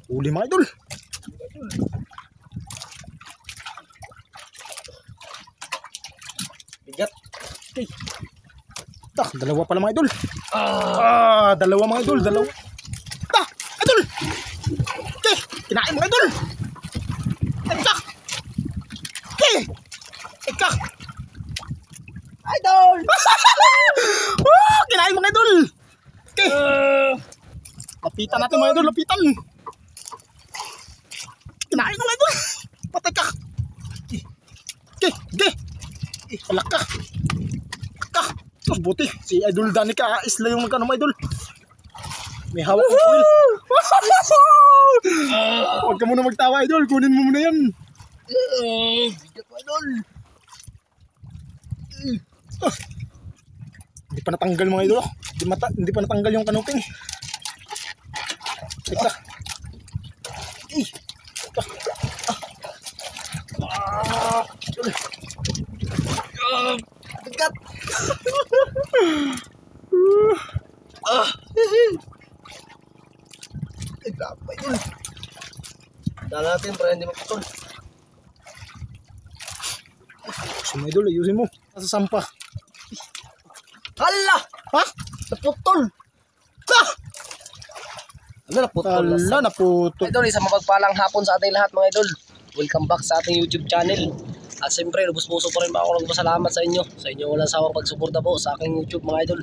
Huli mga idol. Bigat. Okay. Dalawa pala mga idol. Dalawa mga idol, dalawa. Idol. Okay, kinain mga idol. Ekak. Okay. Ekak. Idol! Kinain mga idol. Okay. Lapitan natin mga idol, lapitan. Kinain mga idol. Patay ka. Okay, okay. Palak ka. Oh, buti. Si Idol Danica isla yung magkano mga idol. May hawak ng foil. Huwag ka muna magtawa idol. Kunin mo muna yan. Bigat mo, idol. Hindi pa natanggal mga idol. Hindi pa natanggal yung kanuping. Teka. Bigat. Ay, grabe, idol. Dala natin para hindi maputol. So mga idol, ayusin mo. Nasa sampa. Hala! Ha? Naputol! Ano, naputol? Tala, naputol. Idol, isang mapagpalang hapon sa ating lahat mga idol. Welcome back sa ating YouTube channel. At siyempre, lubos-puso po rin ako nagpasalamat sa inyo. Sa inyo walang sawang pagsuporta po sa aking YouTube mga idol.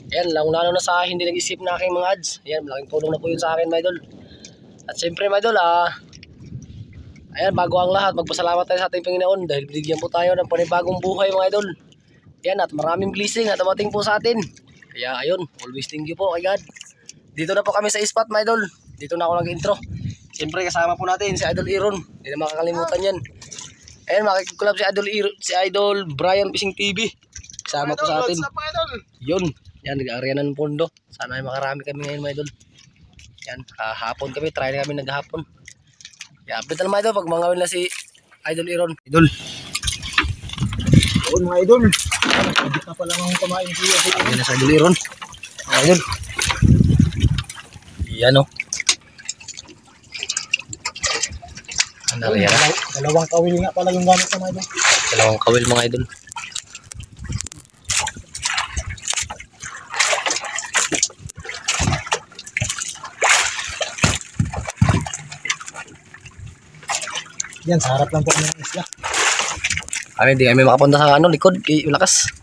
Ayan, lalo na sa hindi nag-isip na aking mga ads. Ayan, malaking tulong na po yun sa akin mga idol. At siyempre mga idol, ayan, bago ang lahat, magpasalamat tayo sa ating Panginoon dahil binigyan po tayo ng panibagong buhay mga idol. Ayan, at maraming blessing na dumating po sa atin. Kaya ayun, always thank you po kay God. Dito na po kami sa spot mga idol. Dito na ako nag-intro. Siyempre kasama po natin si Idol Iron. Hindi na makakalimutan yan. Ayan, makikcollab si Idol Brian Fishing TV. Kasama po sa atin. Yun, yan, nag-area ng pondo. Sana ay makarami kami ngayon mga idol. Yan, hapon kami, try na kami naghapon. I-update na mga idol pag mangawin na si Idol Iron. Idol. Yun mga idol. Hindi ka pala nang kumain siya. Yan na si Idol Iron. Mga idol. Yan o. Ano rin yan? Dalawang kawil nga pala yung gamit sa mga idol. Dalawang kawil mga idol. Yan, sa harap lang po kami ng isla. Kami, hindi kami makapunta sa likod. Lakas.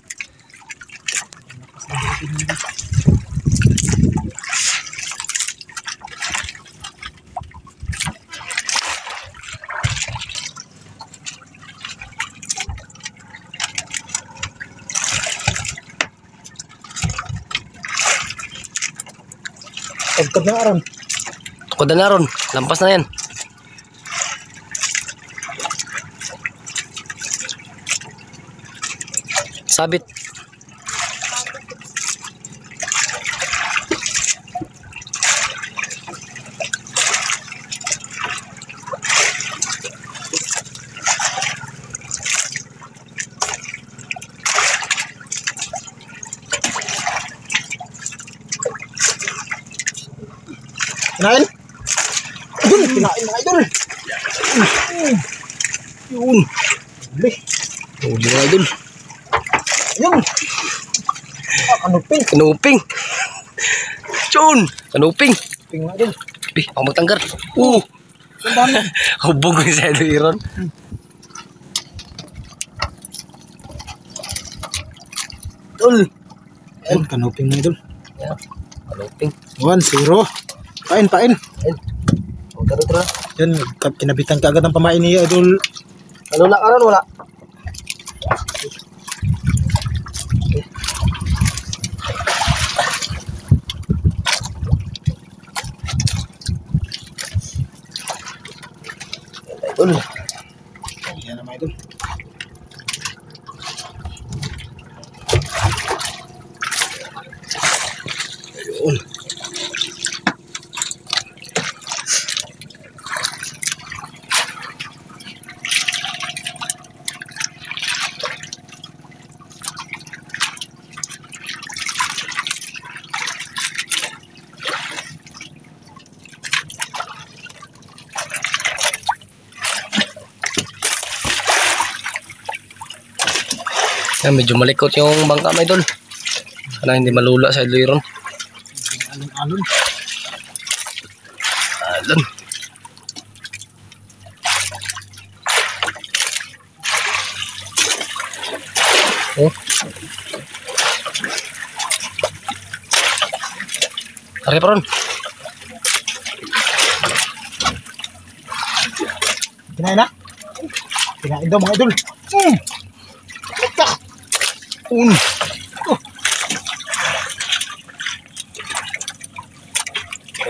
Pagkad na aron. Tukod na ron. Lampas na yan. Sabit. Kinain? Ayun, kinain mga idol. Yun. Huli. Huli mga idol. Ayun. Kanuping. Kanuping. Chun. Kanuping. Kanuping mga idol. Ako magtanggar. Hubog ko sa Idol Iron. Idol. Ayun, kanuping mga idol. Yan. Kanuping. 1-0. Pain. Tara. Yan, kinabitan ka agad ng pamain ni Idol. Wala ka ron, wala. Idol. Yan naman idol. Ayun. Yan, medyo malikot yung bangka mga idol. Sana hindi malula sa idol yun. Alon-alon. Alon. Oh. Tari pa ron. Kinain na? Kinain daw mga idol. Tak!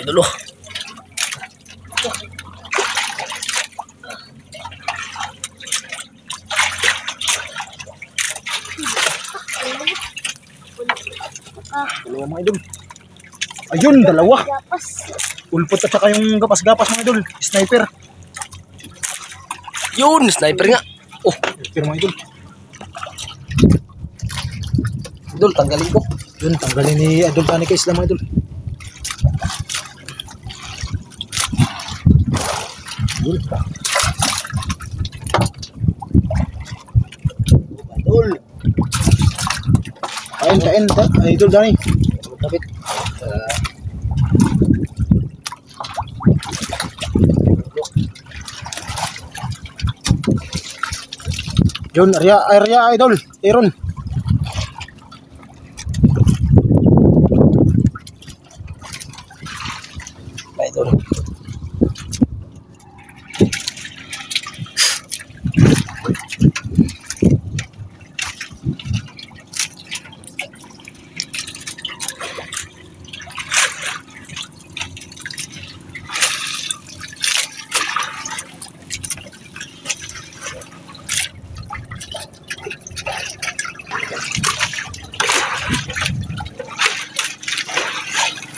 Idol oh. Dalawa mga idol. Ayun, dalawa. Ulpot at saka yung gapas-gapas mga idol. Sniper. Yun, sniper nga. Oh, Sniper mga idol. idol, tanggalin ko. Yun, tanggalin ni Idol Danny kay Isla mga idol. Yun. Idol. Kain, Idol Danny. Kapit. Yun, area Idol. Aaron. Idol.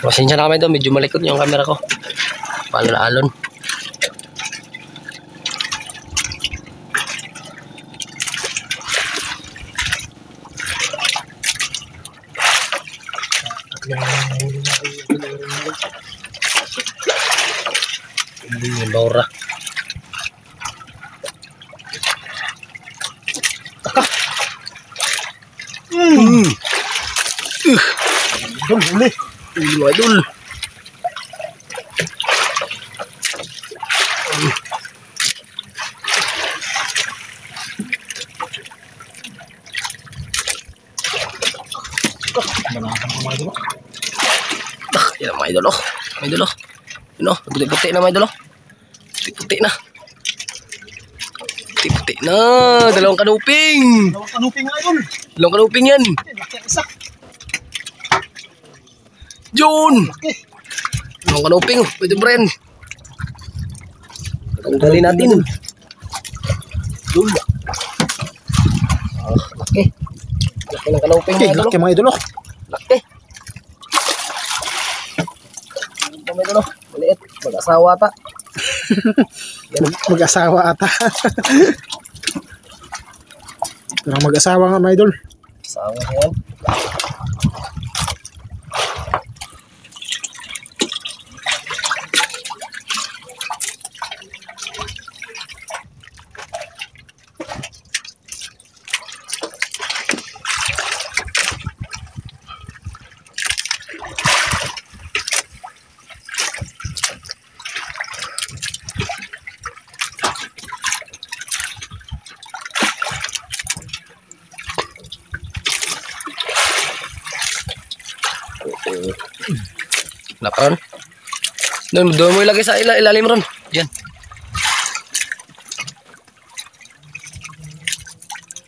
Pasensya na kami doon, medyo malikot yung camera ko. Palala-alon. Hindi yung baura. Idol, huli. Mga idol. Banasan ko mga idol. Yan ang mga idol oh. Mga idol oh. Yun oh, puti-puti na mga idol oh. Puti-puti na. Puti-puti na. Dalawang kanuping. Dalawang kanuping mga idol. Dalawang kanuping yan. Laki isa. Yun. Laki. Dalawang kanuping oh. Pwede bren. Tanggalin natin. Dul. Oh, laki. Laki ng kanuping mga idol oh. Laki mga idol. Laki. Ito mga idol oh. Maliit. Mag-asawa ata. Mag-asawa ata. Parang mag-asawa nga mga idol. Asawa na yan. Naparon. Doon mo ilagay sa ilalim ron. Diyan.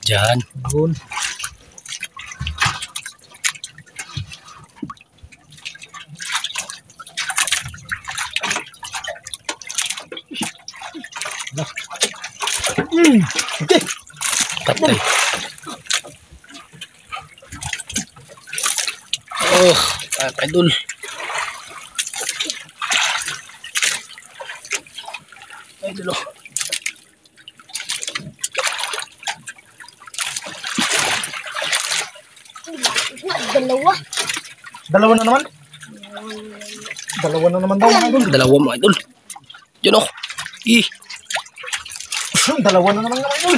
Diyan. Doon. Okay. Patay. Oh, idol. Idol. Dalawa. Dalawa na naman. Dalawa na naman daw mga idol. Dalawa mga idol. Diyan oh. Yun, dalawa na naman mga idol.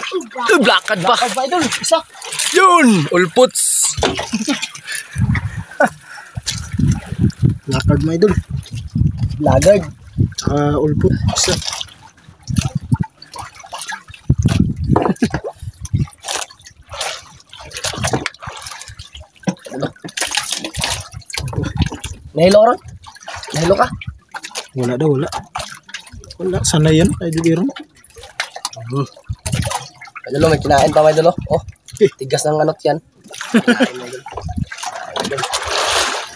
Blakad pa. Lakad pa idol. Isa. Yun! Ulputs. Lakad mga idol. Lagard. Tsaka ulpot. Isa. Nahilo ron? Nahilo ka? Wala daw, wala. Wala, sana yan. Idol Iron. Idol, may kinain pa, idol. Oh, tigas ng anot yan.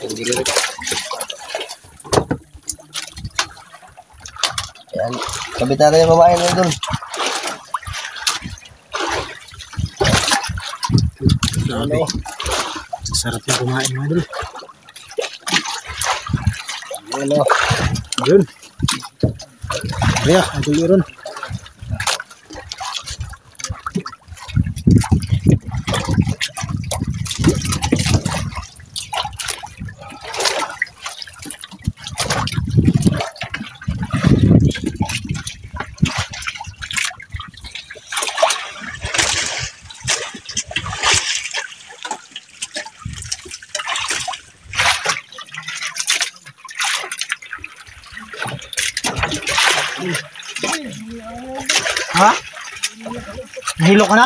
Hindi rin. Yan. Kabit natin yung babae na idol. Grabe. Sarap yung kumain mga idol. Ano? Yun. Kaya, idol Iron. Ha? Nahilo ka na?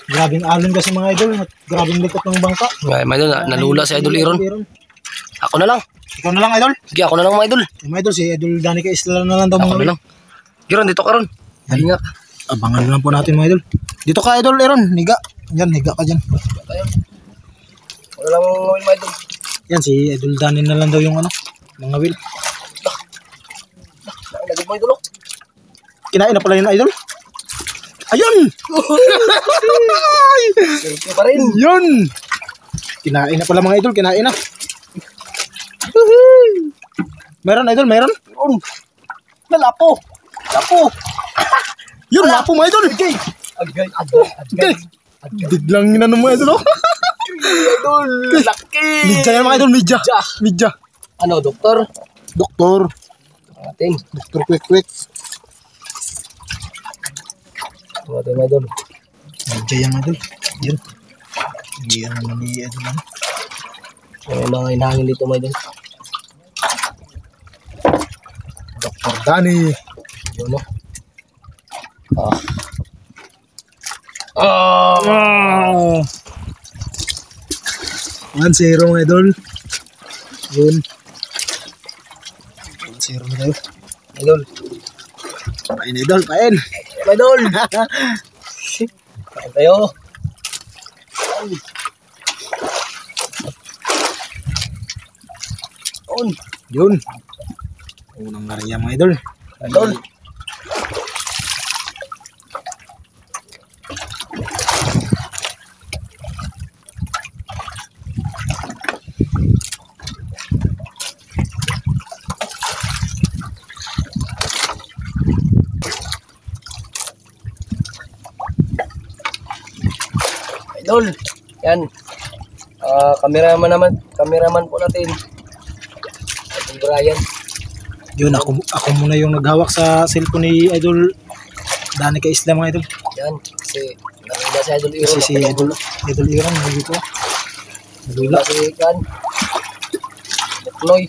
Grabing alon kasi mga idol. Grabing likot ng bangka. Ay, idol, nalula si Idol Iron. Ako na lang. Ikaw na lang idol. Sige, ako na lang mga idol. Yung mga idol, si idol Danica Isla na lang daw Ako mga na idol. lang. Iron, dito ka ron. Hinga. Abangan na lang po natin mga idol. Dito ka idol Iron. Higa. Yan, higa ka dyan. Wala lang mga idol. Yan, si idol Dani na lang daw yung ano. Mga will. Lagay mo idol. Kinain na pala yun idol. Ayun! Selfie pa rin. Yun! Kinain na pala mga idol. Kinain na. Meron idol, meron. Lapo. Lapo. Yun, lapo mga idol. Agay. Okay. Biglang ginano mga idol. Idol. Laki. Midya yan mga idol, midya. Midya. Ano, doktor? Doktor. Ating. Doktor quick. Ating mga idol. Midya yan mga idol. Yun. Yan naman ni idol. May mga inahangin dito mga idol. Doktor Dani. Yun o. Ah. 1-0 mga idol. Yun. 1-0 na tayo. Idol. Pain idol, pain. Idol. Kain tayo. Yun. Unang nariya mga idol. Idol. Idol. Yan. Cameraman po natin. Idol Brian. Yun, ako muna yung naghawak sa cellphone ni idol Danica Isla mga idol. Yan. Kasi nakita si Idol Iron. Kasi si idol Iron hindi ko. Nakita si Kan. Bukloy.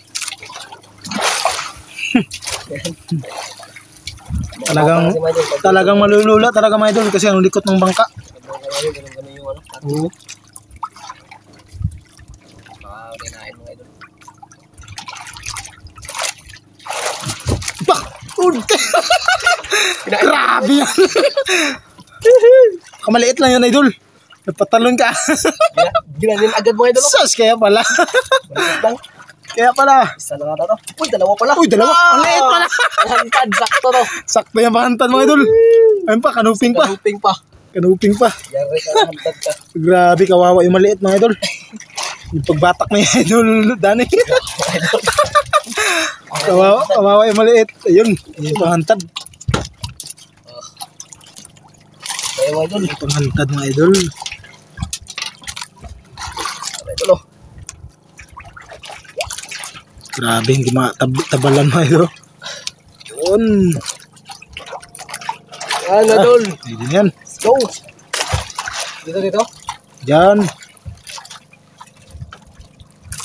Talagang malulula talaga mga idol kasi ang likot ng bangka. Ganun yung ano. Oo. Kinain mga idol. Bah! Grabe yan. Kamaliit lang yan idol. Napatalon ka. Ginanin agad mga idol. Sus, kaya pala. Maliit lang. Kaya pala. Isa lang ata to. Uy, dalawa pala. Uy, dalawa. Ang liit pala. Hantad, sakto to. Sakto yung pahantad mga idol. Ayun pa, kanuping pa. Kanuping pa. Kanuping pa. Yari ka, hantad ka. Grabe, kawawa yung maliit mga idol. Yung pagbatak na yung idol, Dani. kawawa yung maliit. Ayun, yung pahantad. Kaya mga idol. Yung panghantad mga idol. Idol oh. Grabe, hindi matabalan mga idol. Yun. Yan, idol. Pwede na yan. Let's go. Dito. Diyan.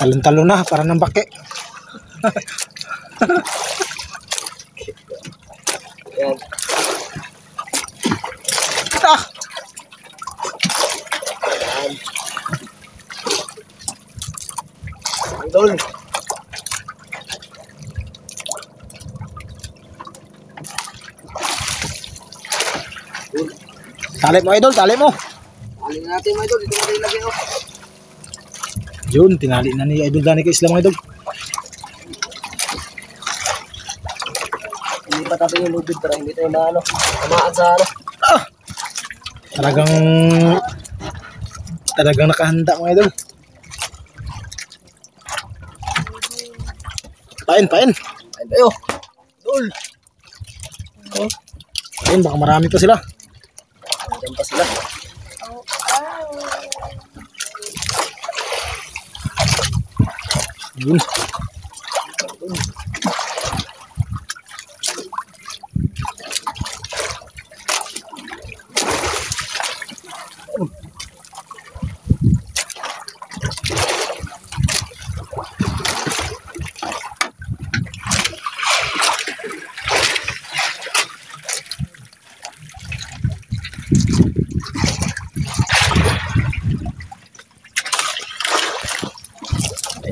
Talon-talon na, para ng bake. Yan. Ah! Idol. Tali mo idol, tali mo. Alin natin mga idol. Dito natin ilagay oh. Yun, tinali na ni Idol Danny kay Isla mga idol. Hindi pa natin yung lubid para hindi tayo maano. Tamaan sa ano. Ah! Talagang nakahanda mga idol. Pain. Ayun tayo. Idol. Ayun, baka marami pa sila. Diyan pa sila. Yun.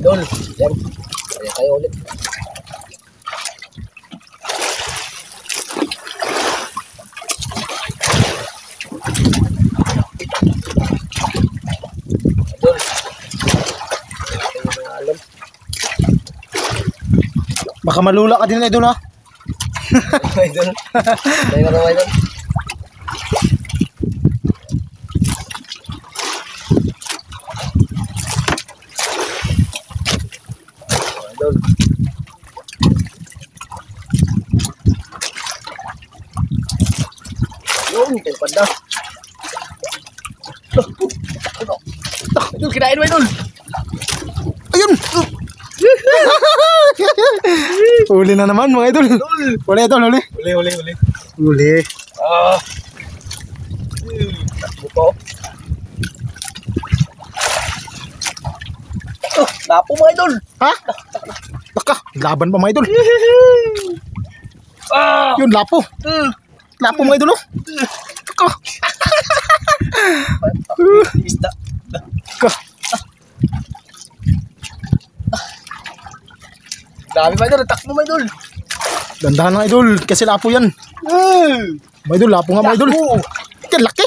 Idol. Yan. Kaya kayo ulit. Idol. Ito yung mga alon. Baka malula ka din idol ha. Idol. Tayo na idol. Idol. Yun, tupad na. Idol, kinain mo idol. Ayun! Huli na naman mga idol. Huli idol, huli. Huli. Ah. Takbo po. Oh, lapo mga idol. Ha? Baka, laban pa mga idol. Ah. Yun, lapo. Lapo mga idol oh. Baka. Isda. Baka. Dami mga idol, takbo mga idol. Dandahan mga idol, kasi lapo yan. Mga idol, lapo nga mga idol. Yan, laki.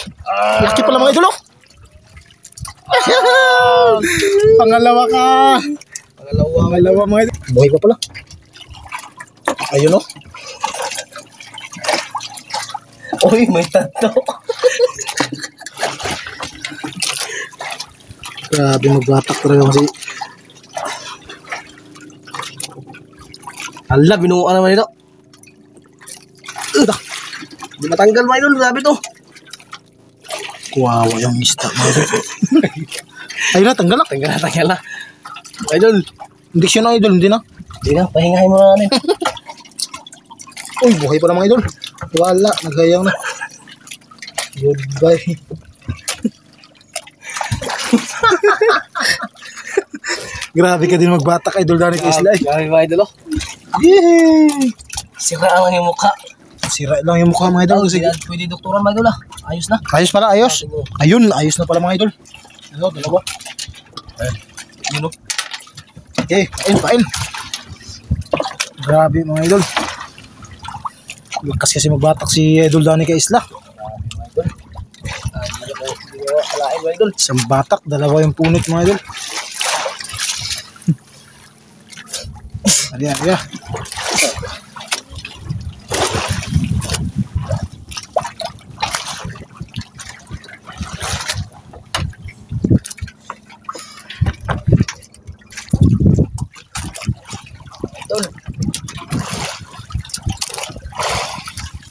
Laki pala mga idol oh. Pangalawa ka. Pangalawa mga idol. Buhay pa pala. Ayun oh. Uy, may tato. Grabe magbatak talaga kasi. Hala, binuha naman ito. Di matanggal mga idol, grabe to. Kawawa yung isda mga idol. Ayun na, tanggal na. Tanggal na. Idol. Hindi siya na idol, hindi na. Hindi na, pahingahin mo na natin. Uy, buhay pa na mga idol. Wala, naghayang na. Goodbye. Grabe ka din magbatak idol Danny kay Isla eh. Grabe mga idol oh. Yay! Siraan lang yung mukha. Sira lang yung mukha mga idol kasi. Pwede doktoran mga idol ah. Ayos na. Ayos pala, ayos. Ayun, ayos na pala mga idol. Ano, dalawa. Yun oh. Okay, pain. Grabe mga idol. Lakas kasi magbatak si Idol Danny kay Isla. Hindi ko kalain mga idol. Isang batak, dalawa yung punot mga idol. Ariya. Idol.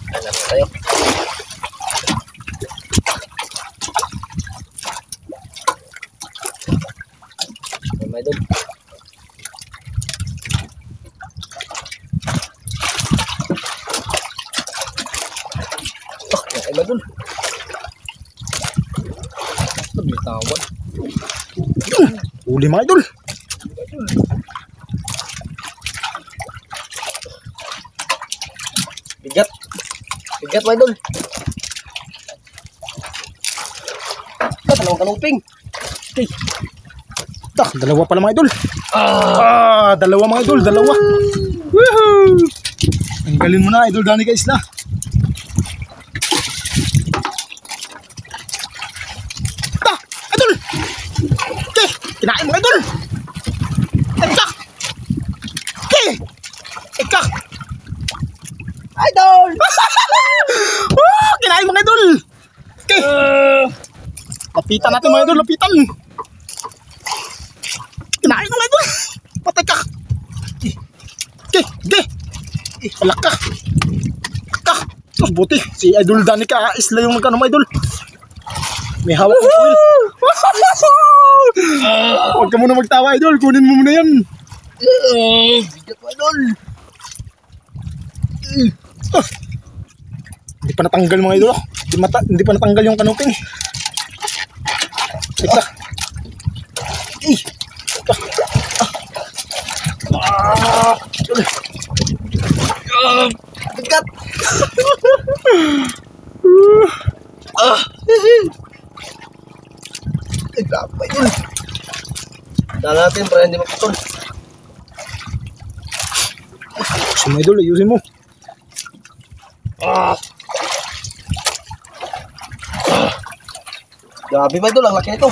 Ano tayo? Mga idol. mga idol. Ito, bitawan. Huli mga idol. Bigat. Bigat mga idol. Dalawang kanuping. Okay. Dalawa pala mga idol. Dalawa mga idol, dalawa. Woohoo! Tanggalin mo na idol Danny guys na. Idol. Okay, kinain mo idol. Ekak. Okay. Ekak. Idol! Kinain mo idol. Okay. Lapitan natin mga idol, lapitan. Kinain mo idol. Patay ka. Okay. Palak ka. Tos buti. Si idol Danny ka isla yung magkano mga idol. May hawak ng oil. Huwag ka muna magtawa idol. Kunin mo muna yan. Bigat mga idol. Hindi pa natanggal mga idol. Hindi pa natanggal yung kanuping. Teka. Bigat. Grabe mga idol. Dala natin para hindi maputol. Ayusin mo idol, ayusin mo. Grabe mga idol, ang laki nito.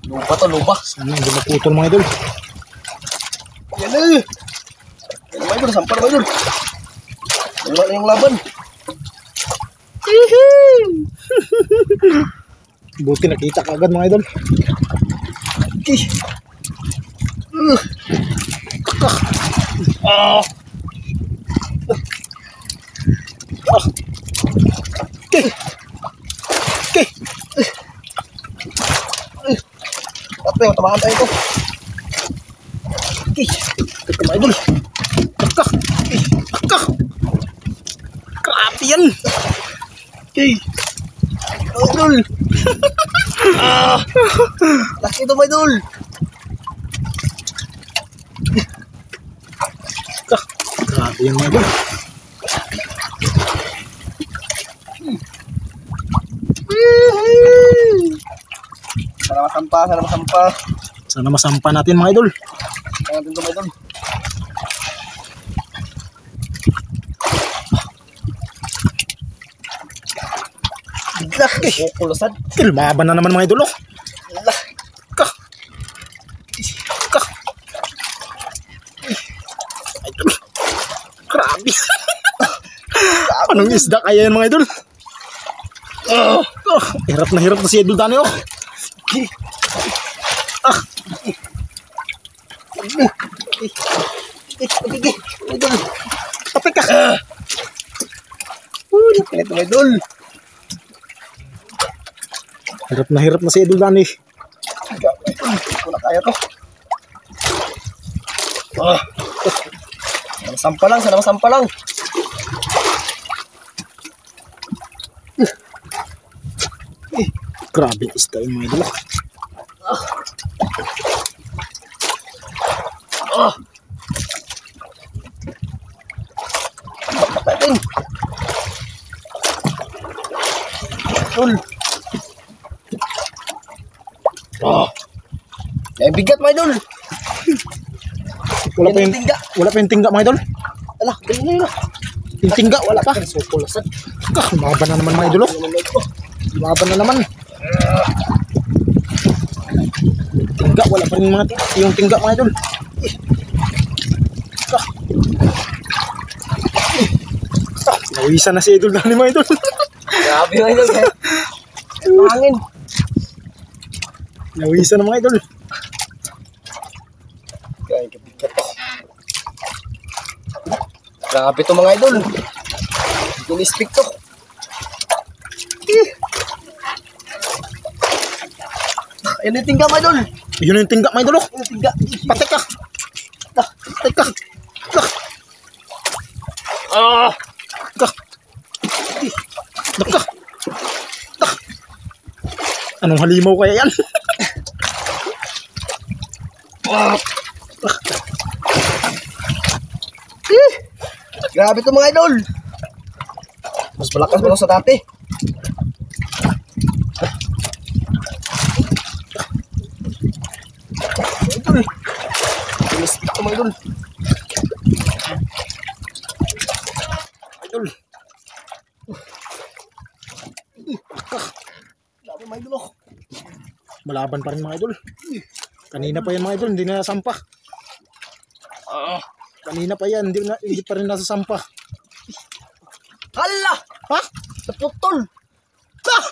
Lupa to, lupa. Sana hindi maputol mga idol. Yan eh. Yan mga idol, sampal mga idol. Wala na yung laban. Buti nakita ka agad mga idol. Okay. Okay. Patay, matamaan tayo ito. Okay. Teka mga idol. Akak. Grabe yan. Okay. Idol. Laki ito mga idol. Grabe yan mga idol. Sana masampa. Sana masampa natin mga idol. Sana natin ito mga idol. Bigla. Kukulusan. Lumaban na naman mga idol. Bigla. Idol. Grabe. Anong isda kaya yan mga idol? Hirap na si idol Danny. Idol. Patay ka. Laki nito mga idol. Hirap na si idol Danny. Hindi ko na kaya to. Sana masampa lang. Grabe isda yung mga idol. Patin. Idol. Ay, bigat mga idol. Wala pa yung tingga mga idol. Ala, ganyan na. Yung tingga wala pa. Sukulasan. Lumaban na naman mga idol. Lumaban na naman. Tingga wala pa rin yung tingga mga idol. Nawisan na si idol Danny mga idol. Grabe mga idol. Hangin. Nawisan na mga idol. Kaya kabigat to. Grabe to mga idol. Ginistik to. Ayun yung tingga mga idol. Yun yung tingga mga idol. Ayun yung tingga. Patay ka. Anong halimaw kaya yan? Grabe to mga idol. Mas malakas mo sa dati. Idol. Tumistik to mga idol. Idol. Grabe mga idol. Malaban pa rin mga idol. Kanina pa yan mga idol, hindi na nasampa. Kanina pa yan, hindi pa rin nasa sampa. Hala! Ha? Naputol! Ah!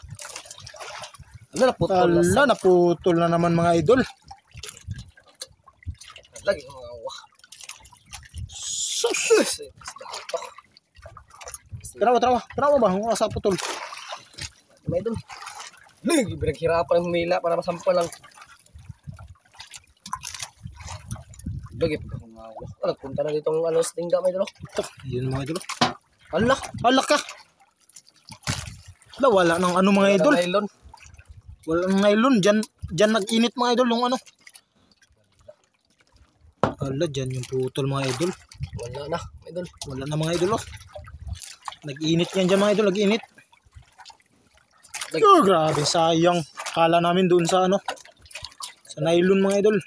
Ano naputol? Ala, naputol na naman mga idol. Lagi yung mga wah. Sus! Tarawa ba? Ang asa putol. Mga idol. Lagi, pinaghirapan ng humila para masampa lang. Lagi, nagpunta na dito ang ano, stingga mga idol. Ito, yun mga idol. Hala! Hala ka! Wala nang ano mga idol. Nylon. Wala nang nylon. Diyan nag-init mga idol yung ano. Hala, diyan yung putol mga idol. Wala na, mga idol. Wala na mga idol oh. Nag-init yan dyan mga idol, nag-init. Oh, grabe, sayang. Kala namin doon sa ano. Sa nylon mga idol.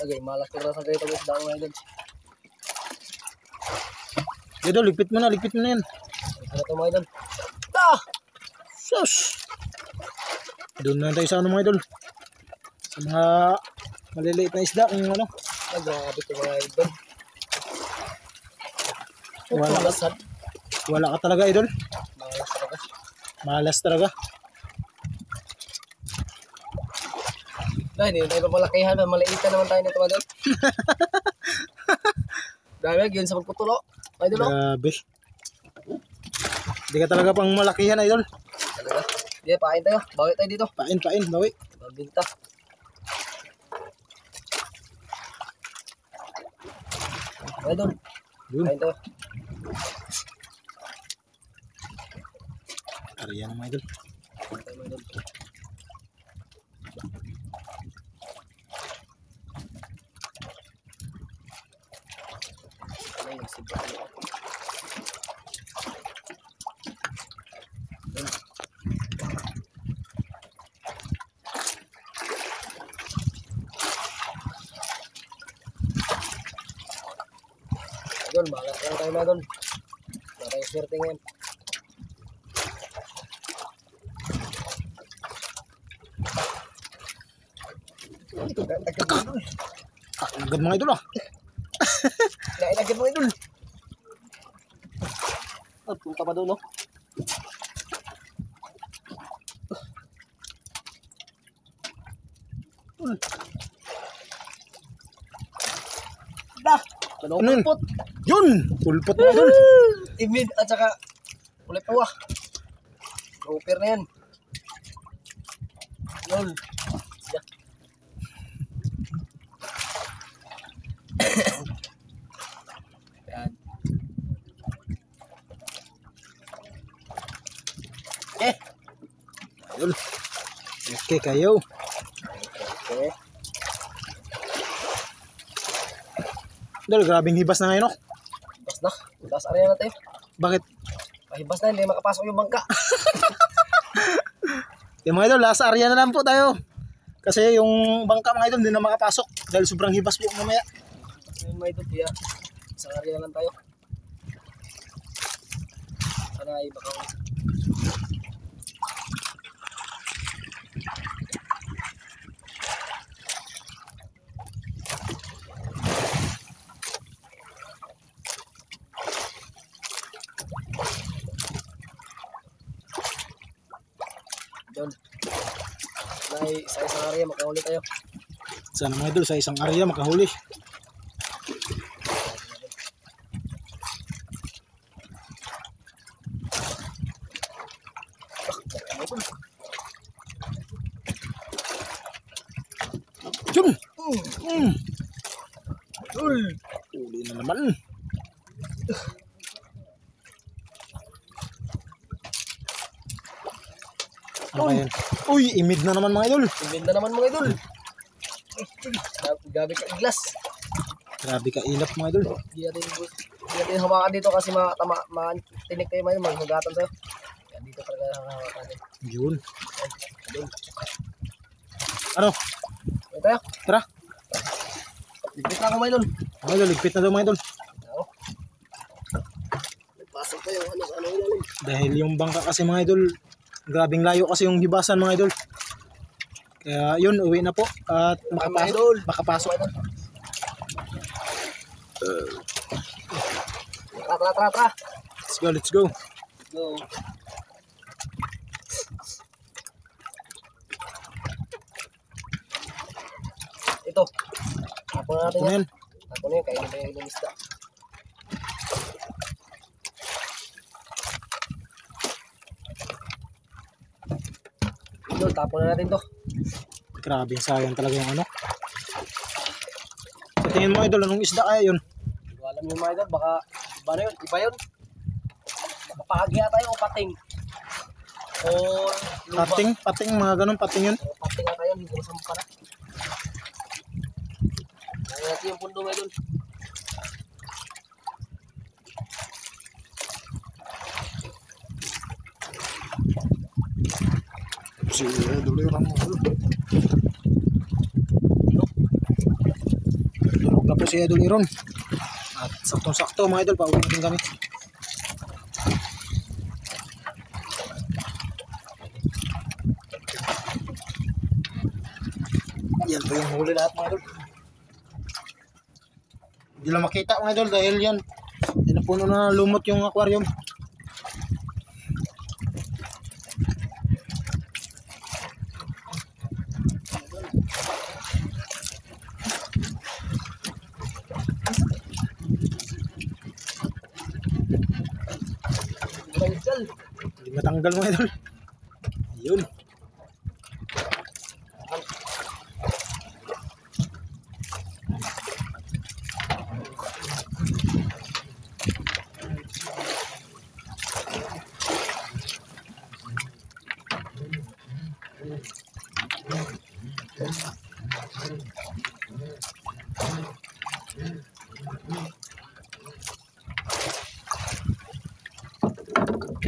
Lagi, malas ko na sa ganito mga isda mga idol. Idol, ligpit mo na yan. Ito na ito mga idol. Ah! Sus! Doon na tayo sa ano mga idol. Sa mga maliliit na isda kung ano. Ay, grabe ito mga idol. Wala ka. Malasad. Wala ka talaga idol. Malas talaga. Malas talaga. Dahil hindi tayo papalakihan, maliitan naman tayo nito mga idol. Dahil yun sa pagputulo. Mga idol oh. Grabe. Hindi ka talaga pang malakihan idol. Talaga. Hindi, pain tayo. Bawi tayo dito. Pain, bawi. Babinta. Mga idol. Yun. Pain tayo. Ariyan mga idol. Pain tayo mga idol. Ay, nagsibak tayo. Idol, malas lang tayo mga idol. Wala tayong swerte ngayon. Ito, agad mga idol. Agad mga idol ah. Agad mga idol. Oh, punta pa doon, no? Dah! Ano yun? Pulpot! Yun! Pulpot mga idol. Timid at saka kulay puwa. Grouper na yan. Yun. Yeah. Yan. Idol. Okay kayo. Okay. Idol, grabing hibas na ngayon oh. Hibas na. Hibas area na tayo. Bakit? Pahibas na, hindi makapasok yung bangka. Yung mga idol, last area na lang po tayo. Kasi yung bangka mga idol hindi na makapasok dahil sobrang hibas po mamaya. Yun mga idol, kaya isang area na lang tayo. Sana ay baka doon. Nay, sa isang area makahuli tayo. Sana mga idol sa isang area makahuli. Yun! Uli na naman. Ano ba yan? Uy, imid na naman mga idol. Ibenta naman mga idol. Gabi ka iglas. Grabe ka ilap mga idol. Di natin hawakan dito kasi tinik kayo mga magmagatan sa'yo. Yan dito talaga hawakan natin. Yun. Ayun. Ano? Ito tayo. Tara. Ligpit na ako mga idol. Mga idol, ligpit na daw mga idol. Oo. Pasok tayo. Ano ilalim. Dahil yung bangka kasi mga idol, grabing layo kasi yung hibasan mga idol. Kaya yun, uwi na po. At makapasok. Tara. Let's go. Go. Ito. Tapon na natin Ano yan. yan? Tapon na yun. Kainin na yung ilang isda. Ito, tapon na natin to. Grabe, sayang talaga yung ano. Sa tingin mo idol, anong isda kaya yun? Hindi ko alam yung mga idol. Baka, iba na yun? Iba yun? Baka pahagya tayo o pating. O lupa. Pating, mga ganun, pating yun. O pating na tayo. Hindi ko sampa na. Kaya natin yung pundo mga idol. Si idol yung mga idol. Tulog na po si idol Iron. At saktong-sakto mga idol, pauwi natin kami. Yan po yung huli lahat mga idol. Hindi lang makita mga idol dahil yan puno na lumot yung aquarium. Hindi matanggal mga idol. Yun.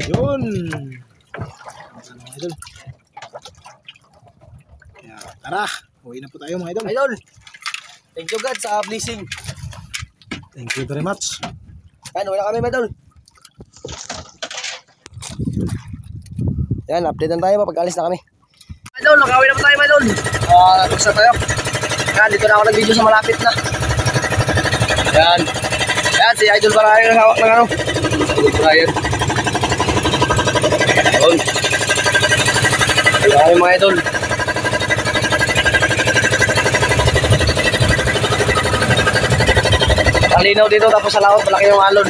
Yun. Mga idol. Kaya tara, uwi na po tayo mga idol. Idol, thank you God sa blessing. Thank you very much. Yan, wala kami mga idol. Yan, update na tayo pag alis na kami. Idol, nakawin na po tayo mga idol. Tapos na tayo. Yan, dito na ako nag-video sa malapit na. Yan. Yan, si Idol Barayo ng hawak ng ano. Idol Barayo. Yun. Wala kami mga idol. Kalinaw dito tapos sa laot, malaki yung alon.